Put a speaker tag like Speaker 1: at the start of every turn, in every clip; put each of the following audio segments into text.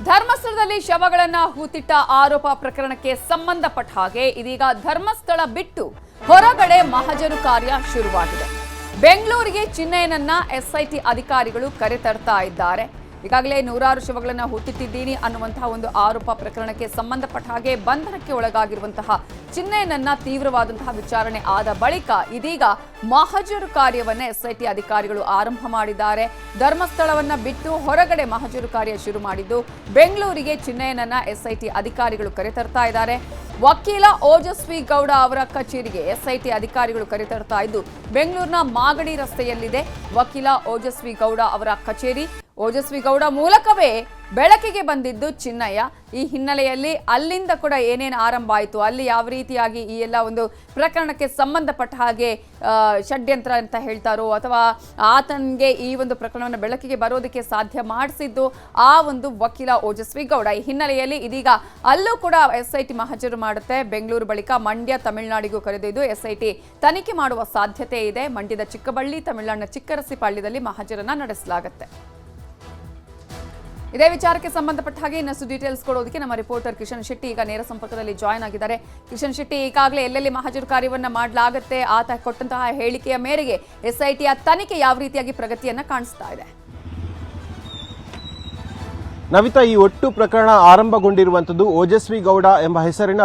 Speaker 1: ಧರ್ಮಸ್ಥಳದಲ್ಲಿ ಶವಗಳನ್ನ ಹೂತಿಟ್ಟ ಆರೋಪ ಪ್ರಕರಣಕ್ಕೆ ಸಂಬಂಧಪಟ್ಟ ಹಾಗೆ ಇದೀಗ ಧರ್ಮಸ್ಥಳ ಬಿಟ್ಟು ಹೊರಗಡೆ ಮಹಜರು ಕಾರ್ಯ ಶುರುವಾಗಿದೆ. ಬೆಂಗಳೂರಿಗೆ ಚಿನ್ನಯ್ಯನನ್ನ ಎಸ್ಐಟಿ ಅಧಿಕಾರಿಗಳು ಕರೆತರ್ತಾ ಇದ್ದಾರೆ. ಈಗಾಗಲೇ ನೂರಾರು ಶವಗಳನ್ನು ಹೂತಿಟ್ಟಿದ್ದೀನಿ ಅನ್ನುವಂತಹ ಒಂದು ಆರೋಪ ಪ್ರಕರಣಕ್ಕೆ ಸಂಬಂಧಪಟ್ಟ ಹಾಗೆ ಬಂಧನಕ್ಕೆ ಒಳಗಾಗಿರುವಂತಹ ಚಿನ್ನಯ್ಯನನ್ನ ತೀವ್ರವಾದಂತಹ ವಿಚಾರಣೆ ಆದ ಬಳಿಕ ಇದೀಗ ಮಹಜರು ಕಾರ್ಯವನ್ನ ಎಸ್ಐಟಿ ಅಧಿಕಾರಿಗಳು ಆರಂಭ ಮಾಡಿದ್ದಾರೆ. ಧರ್ಮಸ್ಥಳವನ್ನ ಬಿಟ್ಟು ಹೊರಗಡೆ ಮಹಜರು ಕಾರ್ಯ ಶುರು ಮಾಡಿದ್ದು ಬೆಂಗಳೂರಿಗೆ ಚಿನ್ನಯ್ಯನನ್ನ ಎಸ್ಐಟಿ ಅಧಿಕಾರಿಗಳು ಕರೆತರ್ತಾ ಇದ್ದಾರೆ. ವಕೀಲ ಓಜಸ್ವಿ ಗೌಡ ಅವರ ಕಚೇರಿಗೆ ಎಸ್ಐಟಿ ಅಧಿಕಾರಿಗಳು ಕರೆತರ್ತಾ ಇದ್ದು ಬೆಂಗಳೂರಿನ ಮಾಗಡಿ ರಸ್ತೆಯಲ್ಲಿದೆ ವಕೀಲ ಓಜಸ್ವಿ ಗೌಡ ಅವರ ಕಚೇರಿ. ಓಜಸ್ವಿ ಗೌಡ ಮೂಲಕವೇ ಬೆಳಕಿಗೆ ಬಂದಿದ್ದು ಚಿನ್ನಯ್ಯ. ಈ ಹಿನ್ನೆಲೆಯಲ್ಲಿ ಅಲ್ಲಿಂದ ಕೂಡ ಏನೇನು ಆರಂಭ ಆಯಿತು, ಅಲ್ಲಿ ಯಾವ ರೀತಿಯಾಗಿ ಈ ಎಲ್ಲ ಒಂದು ಪ್ರಕರಣಕ್ಕೆ ಸಂಬಂಧಪಟ್ಟ ಹಾಗೆ ಷಡ್ಯಂತ್ರ ಅಂತ ಹೇಳ್ತಾರೋ ಅಥವಾ ಆತನಿಗೆ ಈ ಒಂದು ಪ್ರಕರಣವನ್ನು ಬೆಳಕಿಗೆ ಬರೋದಕ್ಕೆ ಸಾಧ್ಯ ಮಾಡಿಸಿದ್ದು ಆ ಒಂದು ವಕೀಲ ಓಜಸ್ವಿ ಗೌಡ. ಈ ಹಿನ್ನೆಲೆಯಲ್ಲಿ ಇದೀಗ ಅಲ್ಲೂ ಕೂಡ ಎಸ್ಐಟಿ ಮಹಜರು ಮಾಡುತ್ತೆ. ಬೆಂಗಳೂರು ಬಳಿಕ ಮಂಡ್ಯ, ತಮಿಳುನಾಡಿಗೂ ಕರೆದೊಯ್ದು ಎಸ್ಐಟಿ ತನಿಖೆ ಮಾಡುವ ಸಾಧ್ಯತೆ ಇದೆ. ಮಂಡ್ಯದ ಚಿಕ್ಕಬಳ್ಳಿ, ತಮಿಳುನಾಡಿನ ಚಿಕ್ಕರಸಿಪಾಳ್ಯದಲ್ಲಿ ಮಹಜರನ್ನ ನಡೆಸಲಾಗುತ್ತೆ. ಇದೇ ವಿಚಾರಕ್ಕೆ ಸಂಬಂಧಪಟ್ಟ ಹಾಗೆ ಇನ್ನಷ್ಟು ಡೀಟೇಲ್ಸ್ ಕೊಡೋದಕ್ಕೆ ನಮ್ಮ ರಿಪೋರ್ಟರ್ ಕಿಶನ್ ಶೆಟ್ಟಿ ಈಗ ನೇರ ಸಂಪರ್ಕದಲ್ಲಿ ಜಾಯ್ನ್ ಆಗಿದ್ದಾರೆ. ಕಿಶನ್ ಶೆಟ್ಟಿ, ಈಗಾಗಲೇ ಎಲ್ಲೆಲ್ಲಿ ಮಹಜರು ಕಾರ್ಯವನ್ನ ಮಾಡಲಾಗುತ್ತೆ, ಆತ ಕೊಟ್ಟಂತಹ ಹೇಳಿಕೆಯ ಮೇರೆಗೆ ಎಸ್ಐಟಿಯ ತನಿಖೆ ಯಾವ ರೀತಿಯಾಗಿ ಪ್ರಗತಿಯನ್ನ ಕಾಣಿಸ್ತಾ ಇದೆ?
Speaker 2: ನವಿತಾ, ಈ ಒಟ್ಟು ಪ್ರಕರಣ ಆರಂಭಗೊಂಡಿರುವಂತದ್ದು ಓಜಸ್ವಿ ಗೌಡ ಎಂಬ ಹೆಸರಿನ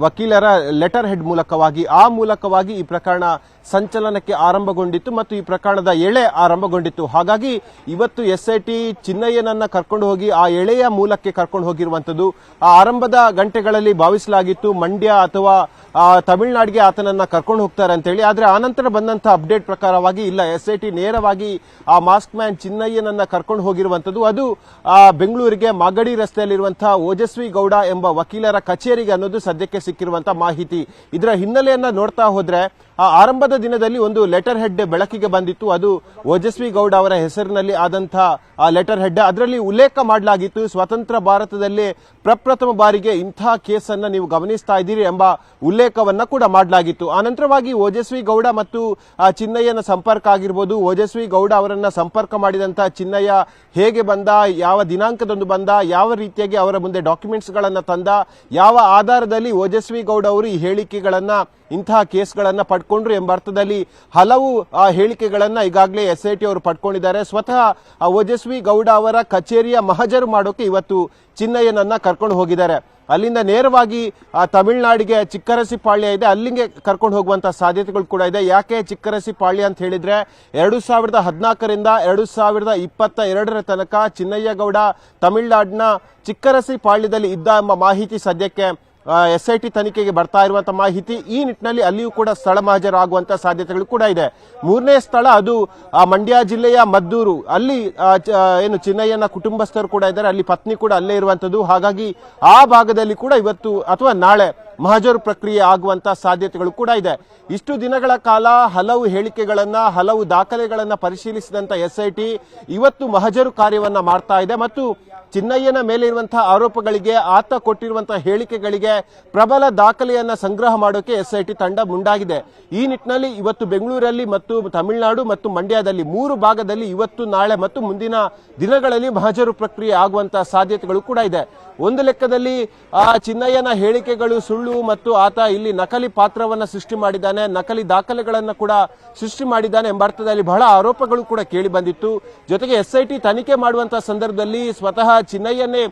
Speaker 2: ವಕೀಲರ ಲೆಟರ್ ಹೆಡ್ ಮೂಲಕವಾಗಿ. ಆ ಮೂಲಕವಾಗಿ ಈ ಪ್ರಕರಣ ಸಂಚಲನಕ್ಕೆ ಆರಂಭಗೊಂಡಿತ್ತು ಮತ್ತು ಈ ಪ್ರಕರಣದ ಎಳೆ ಆರಂಭಗೊಂಡಿತ್ತು. ಹಾಗಾಗಿ ಇವತ್ತು ಎಸ್ಐಟಿ ಚಿನ್ನಯ್ಯನನ್ನ ಕರ್ಕೊಂಡು ಹೋಗಿ ಆ ಎಳೆಯ ಮೂಲಕ್ಕೆ ಕರ್ಕೊಂಡು ಹೋಗಿರುವಂತದ್ದು. ಆ ಆರಂಭದ ಗಂಟೆಗಳಲ್ಲಿ ಭಾವಿಸಲಾಗಿತ್ತು ಮಂಡ್ಯ ಅಥವಾ ತಮಿಳುನಾಡಿಗೆ ಆತನನ್ನ ಕರ್ಕೊಂಡು ಹೋಗ್ತಾರೆ ಅಂತೇಳಿ. ಆದ್ರೆ ಆನಂತರ ಬಂದಂತಹ ಅಪ್ಡೇಟ್ ಪ್ರಕಾರವಾಗಿ ಇಲ್ಲ, ಎಸ್ಐಟಿ ನೇರವಾಗಿ ಆ ಮಾಸ್ಕ್ ಮ್ಯಾನ್ ಚಿನ್ನಯ್ಯನನ್ನ ಕರ್ಕೊಂಡು ಹೋಗಿರುವಂತದ್ದು. ಅದು ಬೆಂಗಳೂರಿಗೆ ಮಾಗಡಿ ರಸ್ತೆಯಲ್ಲಿರುವಂತಹ ಓಜಸ್ವಿ ಗೌಡ ಎಂಬ ವಕೀಲರ ಕಚೇರಿಗೆ ಅನ್ನೋದು ಸದ್ಯಕ್ಕೆ ಸಿಕ್ಕಿರುವಂತಹ ಮಾಹಿತಿ. ಇದರ ಹಿನ್ನೆಲೆಯನ್ನ ನೋಡ್ತಾ ಹೋದ್ರೆ ಆ ಆರಂಭದ ದಿನದಲ್ಲಿ ಒಂದು ಲೆಟರ್ ಹೆಡ್ ಬೆಳಕಿಗೆ ಬಂದಿತ್ತು. ಅದು ಓಜಸ್ವಿ ಗೌಡ ಅವರ ಹೆಸರಿನಲ್ಲಿ ಆದಂತಹ ಆ ಲೆಟರ್ ಹೆಡ್. ಅದರಲ್ಲಿ ಉಲ್ಲೇಖ ಮಾಡಲಾಗಿತ್ತು, ಸ್ವತಂತ್ರ ಭಾರತದಲ್ಲಿ ಪ್ರಪ್ರಥಮ ಬಾರಿಗೆ ಇಂತಹ ಕೇಸನ್ನ ನೀವು ಗಮನಿಸ್ತಾ ಇದ್ದೀರಿ ಎಂಬ ಉಲ್ಲೇಖವನ್ನ ಕೂಡ ಮಾಡಲಾಗಿತ್ತು. ಆನಂತರವಾಗಿ ಓಜಸ್ವಿ ಗೌಡ ಮತ್ತು ಚಿನ್ನಯ್ಯನ ಸಂಪರ್ಕ ಆಗಿರ್ಬೋದು, ಓಜಸ್ವಿ ಗೌಡ ಅವರನ್ನ ಸಂಪರ್ಕ ಮಾಡಿದಂತಹ ಚಿನ್ನಯ್ಯ ಹೇಗೆ ಬಂದ, ಯಾವ ದಿನಾಂಕದಂದು ಬಂದ, ಯಾವ ರೀತಿಯಾಗಿ ಅವರ ಮುಂದೆ ಡಾಕ್ಯುಮೆಂಟ್ಸ್ ಗಳನ್ನ ತಂದ, ಯಾವ ಆಧಾರದಲ್ಲಿ ಓಜಸ್ವಿ ಗೌಡ ಅವರು ಈ ಹೇಳಿಕೆಗಳನ್ನ ಇಂತಹ ಕೇಸ್ಗಳನ್ನ ಪಡ್ಕೊಂಡ್ರು ಎಂಬ ಅರ್ಥದಲ್ಲಿ ಹಲವು ಹೇಳಿಕೆಗಳನ್ನ ಈಗಾಗಲೇ ಎಸ್ಐಟಿ ಅವರು ಪಡ್ಕೊಂಡಿದ್ದಾರೆ. ಸ್ವತಃ ಓಜಸ್ವಿ ಗೌಡ ಅವರ ಕಚೇರಿಯ ಮಹಜರು ಮಾಡೋಕೆ ಇವತ್ತು ಚಿನ್ನಯ್ಯನನ್ನ ಕರ್ಕೊಂಡು ಹೋಗಿದ್ದಾರೆ. ಅಲ್ಲಿಂದ ನೇರವಾಗಿ ತಮಿಳುನಾಡಿಗೆ ಚಿಕ್ಕರಸಿಪಾಳ್ಯ ಇದೆ, ಅಲ್ಲಿಗೆ ಕರ್ಕೊಂಡು ಹೋಗುವಂತಹ ಸಾಧ್ಯತೆಗಳು ಕೂಡ ಇದೆ. ಯಾಕೆ ಚಿಕ್ಕರಸಿಪಾಳ್ಯ ಅಂತ ಹೇಳಿದ್ರೆ 2014ರಿಂದ 2022 ತನಕ ಚಿನ್ನಯ್ಯ ಗೌಡ ತಮಿಳುನಾಡಿನ ಚಿಕ್ಕರಸಿಪಾಳ್ಯದಲ್ಲಿ ಇದ್ದ ಎಂಬ ಮಾಹಿತಿ ಸದ್ಯಕ್ಕೆ ಎಸ್ಐಟಿ ತನಿಖೆಗೆ ಬರ್ತಾ ಇರುವಂತಹ ಮಾಹಿತಿ. ಈ ನಿಟ್ಟಿನಲ್ಲಿ ಅಲ್ಲಿಯೂ ಕೂಡ ಸ್ಥಳ ಮಹಜರಾಗುವಂತಹ ಸಾಧ್ಯತೆಗಳು ಕೂಡ ಇದೆ. ಮೂರನೇ ಸ್ಥಳ ಅದು ಮಂಡ್ಯ ಜಿಲ್ಲೆಯ ಮದ್ದೂರು. ಅಲ್ಲಿ ಏನು ಚಿನ್ನಯ್ಯನ ಕುಟುಂಬಸ್ಥರು ಕೂಡ ಇದ್ದಾರೆ, ಅಲ್ಲಿ ಪತ್ನಿ ಕೂಡ ಅಲ್ಲೇ ಇರುವಂತದ್ದು. ಹಾಗಾಗಿ ಆ ಭಾಗದಲ್ಲಿ ಕೂಡ ಇವತ್ತು ಅಥವಾ ನಾಳೆ ಮಹಜರು ಪ್ರಕ್ರಿಯೆ ಆಗುವಂತಹ ಸಾಧ್ಯತೆಗಳು ಕೂಡ ಇದೆ. ಇಷ್ಟು ದಿನಗಳ ಕಾಲ ಹಲವು ಹೇಳಿಕೆಗಳನ್ನ, ಹಲವು ದಾಖಲೆಗಳನ್ನ ಪರಿಶೀಲಿಸಿದಂತ ಎಸ್ಐಟಿ ಇವತ್ತು ಮಹಜರು ಕಾರ್ಯವನ್ನ ಮಾಡ್ತಾ ಇದೆ ಮತ್ತು ಚಿನ್ನಯ್ಯನ ಮೇಲೆ ಇರುವಂತಹ ಆರೋಪಗಳಿಗೆ, ಆತ ಕೊಟ್ಟಿರುವಂತಹ ಹೇಳಿಕೆಗಳಿಗೆ ಪ್ರಬಲ ದಾಖಲೆಯನ್ನ ಸಂಗ್ರಹ ಮಾಡೋಕೆ ಎಸ್ಐಟಿ ತಂಡ ಮುಂದಾಗಿದೆ. ಈ ನಿಟ್ಟಿನಲ್ಲಿ ಇವತ್ತು ಬೆಂಗಳೂರಲ್ಲಿ ಮತ್ತು ತಮಿಳುನಾಡು ಮತ್ತು ಮಂಡ್ಯದಲ್ಲಿ 3 ಭಾಗದಲ್ಲಿ ಇವತ್ತು, ನಾಳೆ ಮತ್ತು ಮುಂದಿನ ದಿನಗಳಲ್ಲಿ ಮಹಜರು ಪ್ರಕ್ರಿಯೆ ಆಗುವಂತಹ ಸಾಧ್ಯತೆಗಳು ಕೂಡ ಇದೆ. ಒಂದು ಲೆಕ್ಕದಲ್ಲಿ ಚಿನ್ನಯ್ಯನ ಹೇಳಿಕೆಗಳು ಸುಳ್ಳು ಮತ್ತು ಆತ ಇಲ್ಲಿ ನಕಲಿ ಪಾತ್ರವನ್ನ ಸೃಷ್ಟಿ ಮಾಡಿದ್ದಾನೆ, ನಕಲಿ ದಾಖಲೆಗಳನ್ನ ಕೂಡ ಸೃಷ್ಟಿ ಮಾಡಿದ್ದಾನೆ ಎಂಬ ಅರ್ಥದಲ್ಲಿ ಬಹಳ ಆರೋಪಗಳು ಕೂಡ ಕೇಳಿ ಬಂದಿತ್ತು. ಜೊತೆಗೆ ಎಸ್ಐಟಿ ತನಿಖೆ ಮಾಡುವಂತಹ ಸಂದರ್ಭದಲ್ಲಿ ಸ್ವತಃ ಚಿನ್ನಯ್ಯನೇ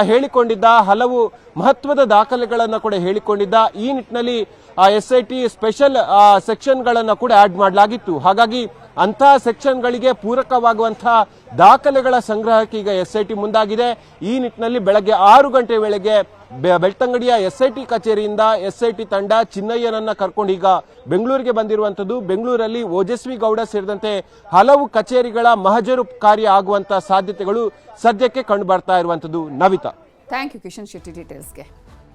Speaker 2: ಹೇಳಿಕೊಂಡಿದ್ದ, ಹಲವು ಮಹತ್ವದ ದಾಖಲೆಗಳನ್ನ ಕೂಡ ಹೇಳಿಕೊಂಡಿದ್ದ. ಈ ನಿಟ್ಟಿನಲ್ಲಿ ಎಸ್ಐಟಿ ಸ್ಪೆಷಲ್ ಸೆಕ್ಷನ್ಗಳನ್ನ ಕೂಡ ಆಡ್ ಮಾಡಲಾಗಿತ್ತು. ಹಾಗಾಗಿ ಅಂತಹ ಸೆಕ್ಷನ್ಗಳಿಗೆ ಪೂರಕವಾಗುವಂತಹ ದಾಖಲೆಗಳ ಸಂಗ್ರಹಕ್ಕೆ ಈಗ ಎಸ್ಐಟಿ ಮುಂದಾಗಿದೆ. ಈ ನಿಟ್ಟಿನಲ್ಲಿ ಬೆಳಗ್ಗೆ 6 ಗಂಟೆ ವೇಳೆಗೆ ಬೆಳ್ತಂಗಡಿಯ ಎಸ್ಐಟಿ ಕಚೇರಿಯಿಂದ ಎಸ್ಐಟಿ ತಂಡ ಚಿನ್ನಯ್ಯನನ್ನ ಕರ್ಕೊಂಡು ಈಗ ಬೆಂಗಳೂರಿಗೆ ಬಂದಿರುವಂತದ್ದು. ಬೆಂಗಳೂರಲ್ಲಿ ಓಜಸ್ವಿ ಗೌಡ ಸೇರಿದಂತೆ ಹಲವು ಕಚೇರಿಗಳ ಮಹಜರು ಕಾರ್ಯ ಆಗುವಂತಹ ಸಾಧ್ಯತೆಗಳು ಸದ್ಯಕ್ಕೆ ಕಂಡು ಬರ್ತಾ ಇರುವಂತದ್ದು. Navitha,
Speaker 1: thank you Kishan Shetty ಡೀಟೇಲ್ಸ್ಗೆ.